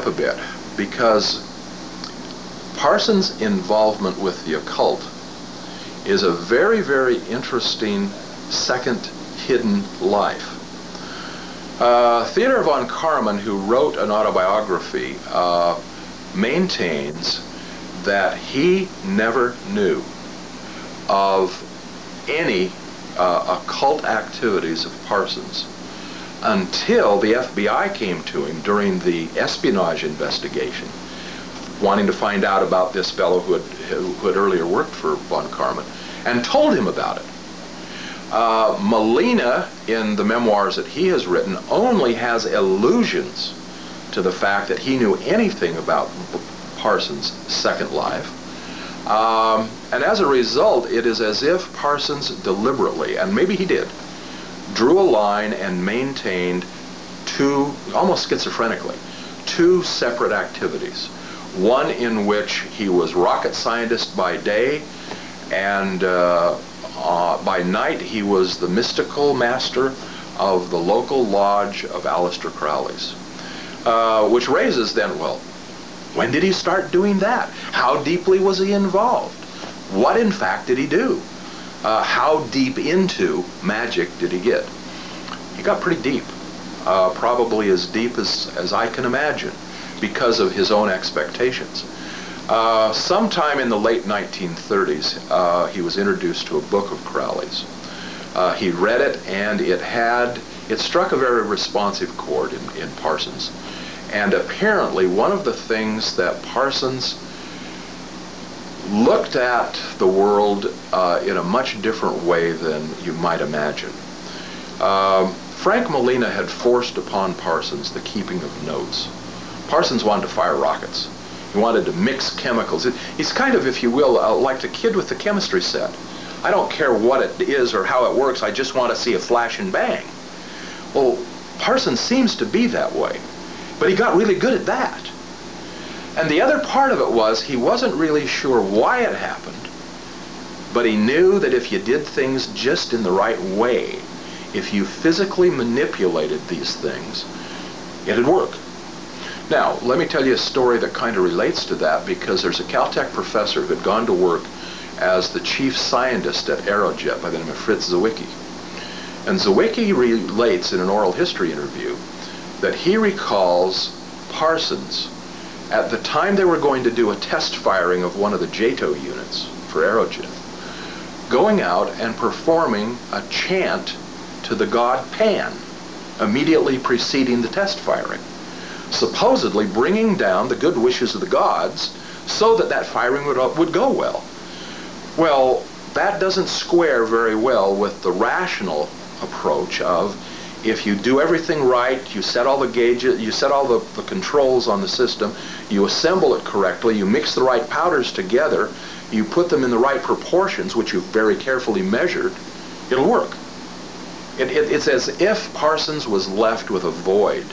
up a bit, because Parsons' involvement with the occult is a very, very interesting second hidden life. Theodor von Karman, who wrote an autobiography, maintains that he never knew of any occult activities of Parsons until the FBI came to him during the espionage investigation, wanting to find out about this fellow who had earlier worked for von Karman, and told him about it. Molina, in the memoirs that he has written, only has allusions to the fact that he knew anything about Parsons' second life. And as a result, it is as if Parsons deliberately, and maybe he did, drew a line and maintained two, almost schizophrenically, two separate activities. One in which he was rocket scientist by day, and by night he was the mystical master of the local lodge of Aleister Crowley's. Which raises then, well, when did he start doing that? How deeply was he involved? What in fact did he do? How deep into magic did he get? He got pretty deep, probably as deep as I can imagine, because of his own expectations. Sometime in the late 1930s, he was introduced to a book of Crowley's. He read it, and it struck a very responsive chord in Parsons. And apparently one of the things that Parsons looked at the world in a much different way than you might imagine. Frank Molina had forced upon Parsons the keeping of notes. Parsons wanted to fire rockets. He wanted to mix chemicals. He's kind of, if you will, like the kid with the chemistry set. I don't care what it is or how it works, I just want to see a flash and bang. Well, Parsons seems to be that way, but he got really good at that. And the other part of it was he wasn't really sure why it happened, but he knew that if you did things just in the right way, if you physically manipulated these things, it'd work. Now, let me tell you a story that kind of relates to that, because there's a Caltech professor who had gone to work as the chief scientist at Aerojet by the name of Fritz Zwicky. And Zwicky relates in an oral history interview that he recalls Parsons, at the time they were going to do a test firing of one of the JATO units for Aerojet, going out and performing a chant to the god Pan immediately preceding the test firing, supposedly bringing down the good wishes of the gods so that that firing would go well. Well, that doesn't square very well with the rational approach of, if you do everything right, you set all the gauges, you set all the controls on the system, you assemble it correctly, you mix the right powders together, you put them in the right proportions, which you've very carefully measured, it'll work. It's as if Parsons was left with a void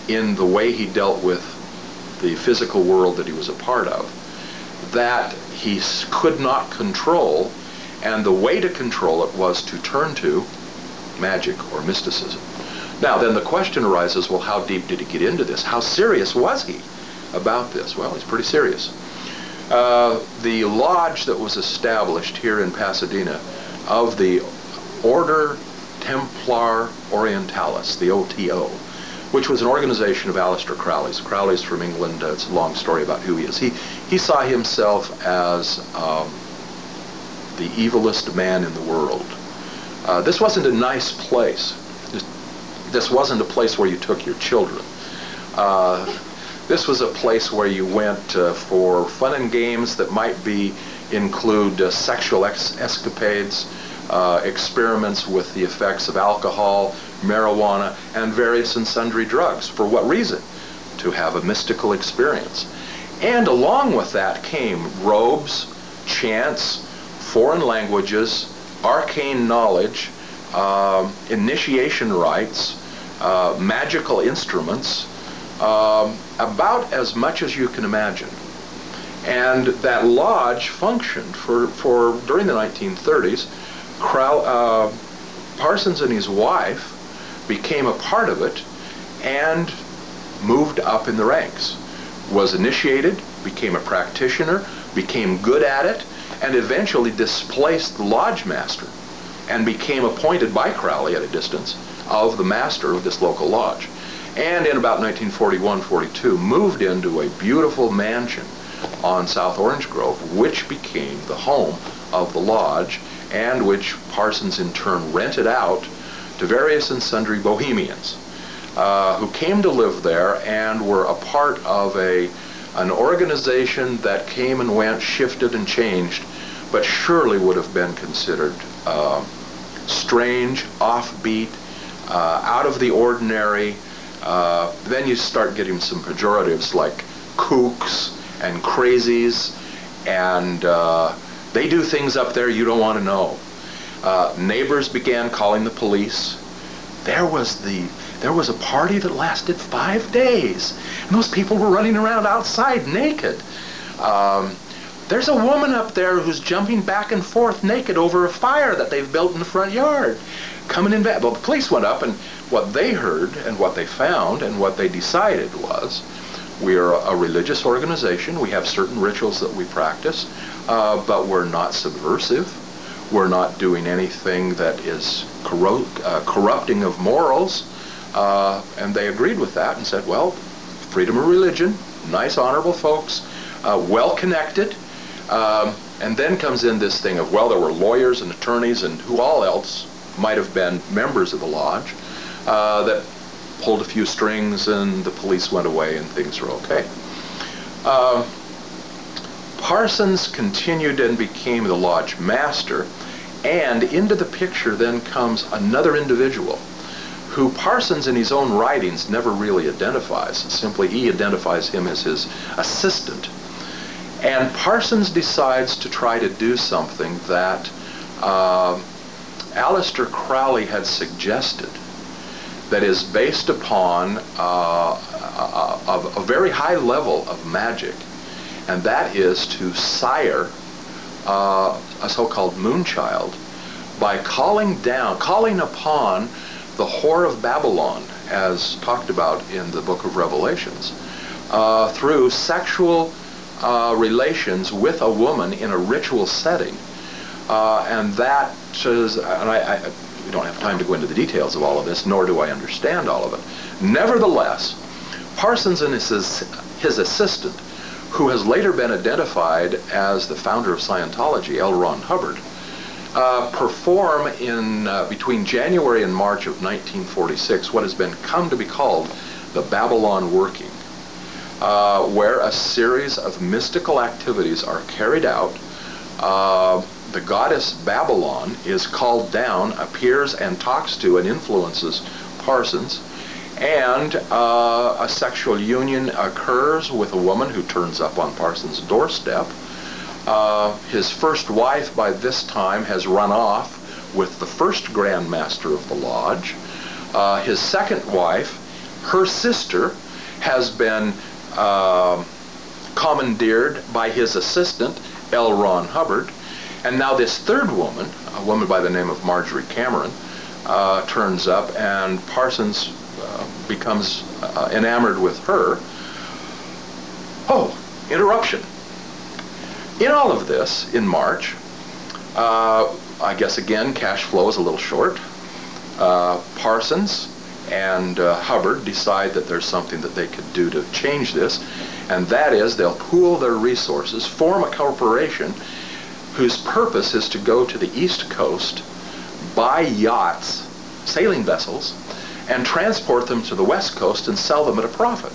in the way he dealt with the physical world that he was a part of, that he could not control, and the way to control it was to turn to magic or mysticism. Now then the question arises, well, how deep did he get into this? How serious was he about this? Well, he's pretty serious. The lodge that was established here in Pasadena of the Order Templar Orientalis, the OTO, which was an organization of Aleister Crowley's. Crowley's from England. It's a long story about who he is. He saw himself as the evilest man in the world. This wasn't a nice place. This wasn't a place where you took your children. This was a place where you went for fun and games that might include sexual escapades, experiments with the effects of alcohol, marijuana, and various and sundry drugs. For what reason? To have a mystical experience. And along with that came robes, chants, foreign languages, arcane knowledge, initiation rites, magical instruments, about as much as you can imagine. And that lodge functioned for during the 1930s. Parsons and his wife became a part of it, and moved up in the ranks, was initiated, became a practitioner, became good at it, and eventually displaced the lodge master and became appointed by Crowley at a distance of the master of this local lodge. And in about 1941-42 moved into a beautiful mansion on South Orange Grove, which became the home of the lodge, and which Parsons in turn rented out to various and sundry bohemians who came to live there and were a part of an organization that came and went, shifted and changed, but surely would have been considered strange, offbeat, out of the ordinary. Then you start getting some pejoratives like kooks and crazies, and they do things up there you don't want to know. Neighbors began calling the police. There was a party that lasted 5 days, and those people were running around outside naked. There's a woman up there who's jumping back and forth naked over a fire that they've built in the front yard. Coming in bed. Well, the police went up, and what they heard and what they found and what they decided was, we're a religious organization. We have certain rituals that we practice, but we're not subversive. We're not doing anything that is corrupting of morals. And they agreed with that and said, well, freedom of religion, nice, honorable folks, well-connected. And then comes in this thing of, well, there were lawyers and attorneys and who all else might have been members of the lodge that pulled a few strings, and the police went away and things were okay. Parsons continued and became the lodge master, and into the picture then comes another individual who Parsons in his own writings never really identifies. Simply he identifies him as his assistant. And Parsons decides to try to do something that Aleister Crowley had suggested, that is based upon a very high level of magic, and that is to sire a so-called moonchild by calling upon the whore of Babylon, as talked about in the book of Revelations, through sexual relations with a woman in a ritual setting. And that is, and we don't have time to go into the details of all of this, nor do I understand all of it. Nevertheless, Parsons and his assistant, who has later been identified as the founder of Scientology, L. Ron Hubbard, perform in between January and March of 1946 what has come to be called the Babylon Working, where a series of mystical activities are carried out. The goddess Babylon is called down, appears and talks to and influences Parsons, and a sexual union occurs with a woman who turns up on Parsons' doorstep. His first wife by this time has run off with the first Grand Master of the Lodge. His second wife, her sister, has been commandeered by his assistant, L. Ron Hubbard. And now this third woman, a woman by the name of Marjorie Cameron, turns up, and Parsons becomes enamored with her. Oh, interruption. In all of this, in March, I guess again cash flow is a little short. Parsons and Hubbard decide that there's something that they could do to change this, and that is they'll pool their resources, form a corporation whose purpose is to go to the East Coast, buy yachts, sailing vessels, and transport them to the West Coast and sell them at a profit.